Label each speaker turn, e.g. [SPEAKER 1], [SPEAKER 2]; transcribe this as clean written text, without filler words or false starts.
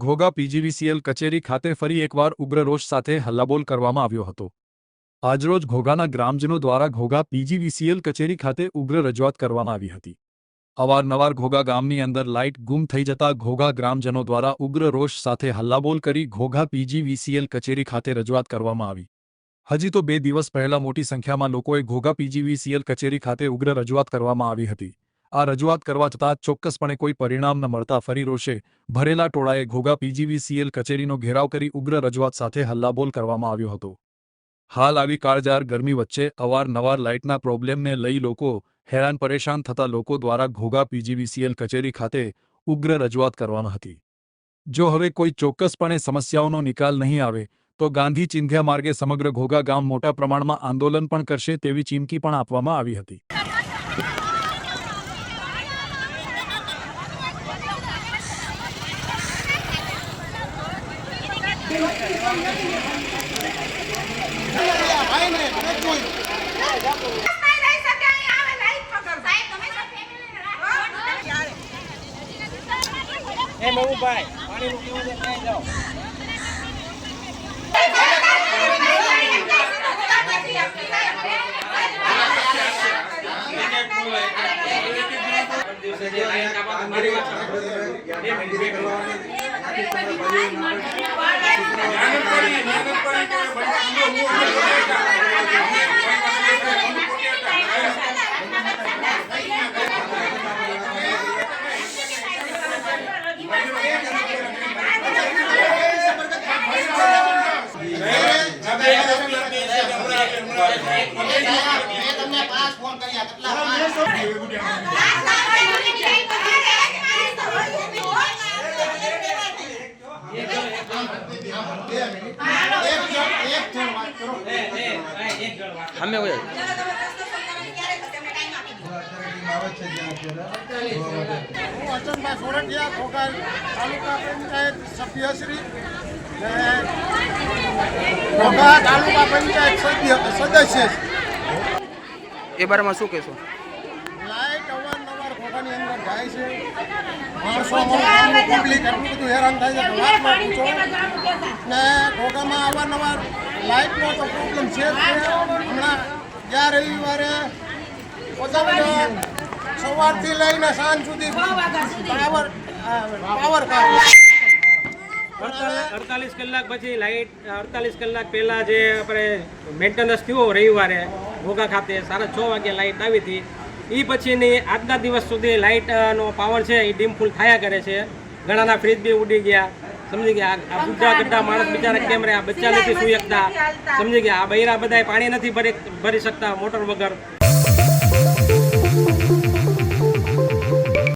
[SPEAKER 1] Ghogha PGVCL કચેરી ખાતે ફરી એકવાર ઉગ્ર રોષ સાથે હલ્લાબોલ કરવામાં આવ્યો હતો। આજરોજ ઘોઘાના ગ્રામજનો દ્વારા ઘોઘા પીજીવીસીએલ કચેરી ખાતે ઉગ્ર રજૂઆત કરવામાં આવી હતી। અવારનવાર ઘોઘા ગામની અંદર લાઇટ ગુમ થઈ જતા ઘોઘા ગ્રામજનો દ્વારા ઉગ્ર રોષ સાથે હલ્લાબોલ કરી ઘોઘા પીજીવીસીએલ કચેરી ખાતે રજૂઆત કરવામાં આવી। હજી તો 2 દિવસ પહેલા મોટી સંખ્યામાં લોકોએ ઘોઘા પીજીવીસીએલ કચેરી ખાતે ઉગ્ર રજૂઆત કરવામાં આવી હતી। આ રજૂઆત કરવા છતાં ચોક્કસપણે કોઈ પરિણામ ન મળતા ફરી રોષે ભરેલા ટોળાએ ઘોઘા પીજીવીસીએલ કચેરીનો ઘેરાવ કરી ઉગ્ર રજૂઆત સાથે હલ્લાબોલ કરવામાં આવ્યો હતો। હાલ આવી કાળઝાળ ગરમી વચ્ચે અવારનવાર લાઇટના પ્રોબ્લેમને લઈ લોકો હેરાન પરેશાન થતા લોકો દ્વારા ઘોઘા પીજીવીસીએલ કચેરી ખાતે ઉગ્ર રજૂઆત કરવામાં હતી। જો હવે કોઈ ચોક્કસપણે સમસ્યાઓનો નિકાલ નહીં આવે તો ગાંધી ચિંધ્યા માર્ગે સમગ્ર ઘોઘા ગામ મોટા પ્રમાણમાં આંદોલન પણ કરશે તેવી ચીમકી પણ આપવામાં આવી હતી।
[SPEAKER 2] અચનભાઈ સોરઠિયા ઘોઘા તાલુકા પંચાયત સભ્યશ્રી ઘોઘા તાલુકા પંચાયત સદસ્ય
[SPEAKER 3] એ બારમાં શું કહેશો?
[SPEAKER 2] લાઇટ અવારનવાર ઘોઘાની અંદર જાય છે, માણસો પબ્લિક એટલું બધું હેરાન થાય છે વાતમાં પૂછો ને ઘોઘામાં અવારનવાર લાઇટનો તો પ્રોબ્લેમ છે જ છે। હમણાં ગયા રવિવારે સવારથી લઈને સાંજ સુધી પાવર કાપ
[SPEAKER 4] 48 કલાક પછી લાઇટ 48 કલાક પહેલાં જે આપણે મેન્ટેનન્સ થયો રવિવારે ઘોઘા ખાતે 6:30 વાગે લાઇટ આવી હતી। એ પછીની આજના દિવસ સુધી લાઇટનો પાવર છે એ ડીમ ફૂલ થયા કરે છે। ઘણાના ફ્રીજ બી ઉડી ગયા, સમજી ગયા। આ બુઢા ગઢા માણસ બિચારા કેમ રે, આ બચ્ચા નથી સુઈ શકતા, સમજી ગયા। આ બૈરા બધા પાણી નથી ભરી શકતા મોટર વગર।